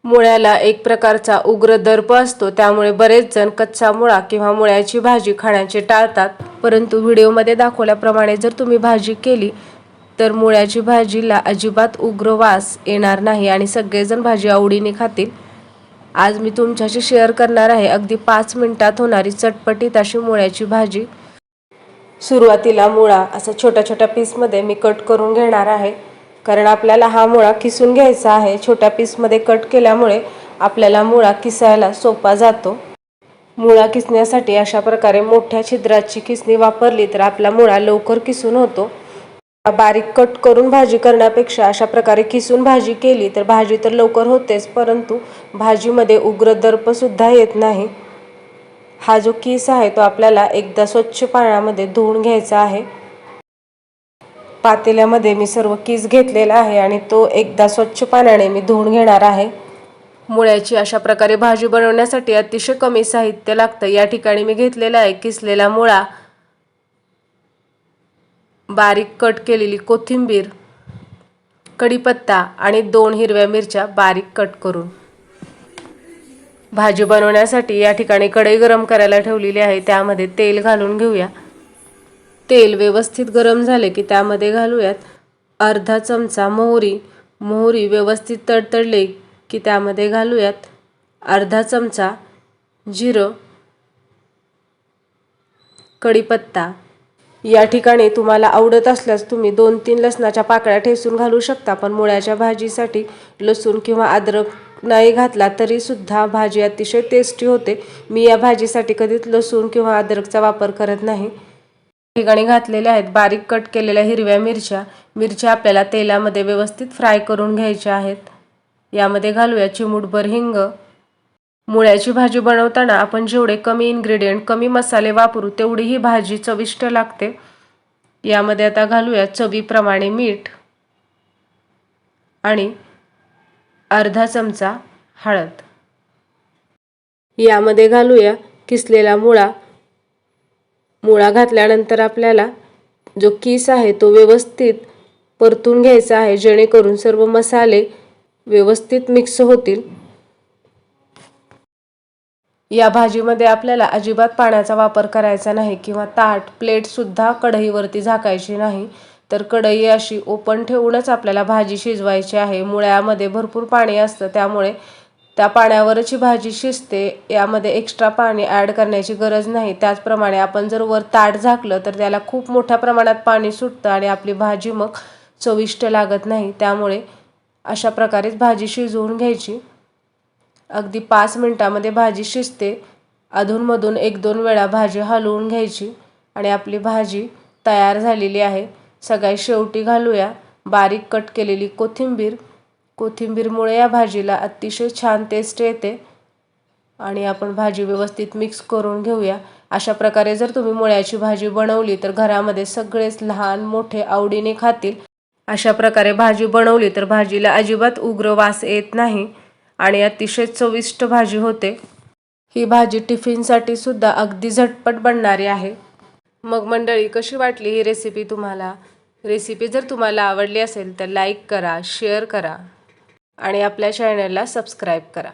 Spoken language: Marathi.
मुळ्याला एक प्रकारचा उग्र दर्प असतो, त्यामुळे बरेच जण कच्चा मुळा किंवा मुळ्याची भाजी खाण्याचे टाळतात. परंतु व्हिडिओमध्ये दाखवल्याप्रमाणे जर तुम्ही भाजी केली तर मुळ्याची भाजीला अजिबात उग्र वास येणार नाही आणि सगळेजण भाजी आवडीने खातील. आज मी तुमच्याशी शेअर करणार आहे अगदी 5 मिनिटात होणारी चटपटीत अशी मुळ्याची भाजी. सुरुवातीला मुळा असा छोट्या छोट्या पीसमध्ये मी कट करून घेणार आहे, कारण आपल्याला हा मुळा किसून घ्यायचा आहे. छोट्या पीसमध्ये कट केल्यामुळे आपल्याला मुळा किसायला सोपा जातो. मुळा किसण्यासाठी अशा प्रकारे मोठ्या छिद्राची किसणी वापरली तर आपला मुळा लवकर किसून होतो. बारीक कट करून भाजी करण्यापेक्षा अशा प्रकारे किसून भाजी केली तर भाजी तर लवकर होतेच, परंतु भाजीमध्ये उग्र दर्प सुद्धा येत नाही. हा जो किस आहे तो आपल्याला एकदा स्वच्छ पाण्यामध्ये धुवून घ्यायचा आहे. पातेल्यामध्ये मी सर्व किस घेतलेला आहे आणि तो एकदा स्वच्छ पाण्याने मी धुवून घेणार आहे. मुळ्याची अशा प्रकारे भाजी बनवण्यासाठी अतिशय कमी साहित्य लागतं. या ठिकाणी मी घेतलेला आहे किसलेला मुळा, बारीक कट केलेली कोथिंबीर, कढीपत्ता आणि 2 हिरव्या मिरच्या बारीक कट करून. भाजी बनवण्यासाठी या ठिकाणी कढई गरम करायला ठेवलेली आहे. त्यामध्ये तेल घालून घेऊया. तेल व्यवस्थित गरम झाले की त्यामध्ये घालूयात अर्धा चमचा मोहरी. मोहरी व्यवस्थित तडतडले की त्यामध्ये घालूयात अर्धा चमचा जिरं, कढीपत्ता. या ठिकाणी तुम्हाला आवडत असल्यास तुम्ही 2-3 लसणाच्या पाकळ्या ठेचून घालू शकता, पण मुळ्याच्या भाजीसाठी लसूण किंवा अद्रक नाही घातला तरी सुद्धा भाजी अतिशय टेस्टी होते. मी या भाजीसाठी कधीच लसूण किंवा अद्रकचा वापर करत नाही. ठिकाणी घातलेल्या आहेत बारीक कट केलेल्या हिरव्या मिरच्या. मिरच्या आपल्याला तेलामध्ये व्यवस्थित फ्राय करून घ्यायच्या आहेत. यामध्ये घालूया चिमूटभर हिंग. मुळ्याची भाजी बनवताना आपण जेवढे कमी इन्ग्रेडियंट, कमी मसाले वापरू तेवढी ही भाजी चविष्ट लागते. यामध्ये आता घालूया चवीप्रमाणे मीठ आणि अर्धा चमचा हळद. यामध्ये घालूया किसलेला मुळा. मुळा घातल्यानंतर आपल्याला जो किस आहे तो व्यवस्थित परतून घ्यायचा आहे, जेणेकरून सर्व मसाले व्यवस्थित मिक्स होतील. या भाजीमध्ये आपल्याला अजिबात पाण्याचा वापर करायचा नाही किंवा ताट, प्लेट सुद्धा कढईवरती झाकायची नाही, तर कढई अशी ओपन ठेवूनच आपल्याला भाजी शिजवायची आहे. मुळ्यामध्ये भरपूर पाणी असतं, त्यामुळे त्या पाण्यावरच ही भाजी शिजते. यामध्ये एक्स्ट्रा पाणी ॲड करण्याची गरज नाही. त्याचप्रमाणे आपण जर वर ताट झाकलं तर त्याला खूप मोठ्या प्रमाणात पाणी सुटतं आणि आपली भाजी मग चविष्ट लागत नाही. त्यामुळे अशा प्रकारेच भाजी शिजवून घ्यायची. अगदी 5 मिनिटामध्ये भाजी शिजते. अधूनमधून 1-2 वेळा भाजी हलवून घ्यायची आणि आपली भाजी तयार झालेली आहे. सगळ्यात शेवटी घालूया बारीक कट केलेली कोथिंबीर. कोथिंबीरमुळे या भाजीला अतिशय छान टेस्ट येते. आणि आपण भाजी व्यवस्थित मिक्स करून घेऊया. अशा प्रकारे जर तुम्ही मुळ्याची भाजी बनवली तर घरामध्ये सगळेच लहान मोठे आवडीने खातील. अशा प्रकारे भाजी बनवली तर भाजीला अजिबात उग्र वास येत नाही आणि अतिशय चविष्ट भाजी होते. ही भाजी टिफिनसाठी सुद्धा अगदी झटपट बनणारी आहे. मग मंडळी, कशी वाटली ही रेसिपी तुम्हाला? रेसिपी जर तुम्हाला आवडली असेल तर लाईक करा, शेअर करा आणि आपल्या चॅनलला सबस्क्राईब करा.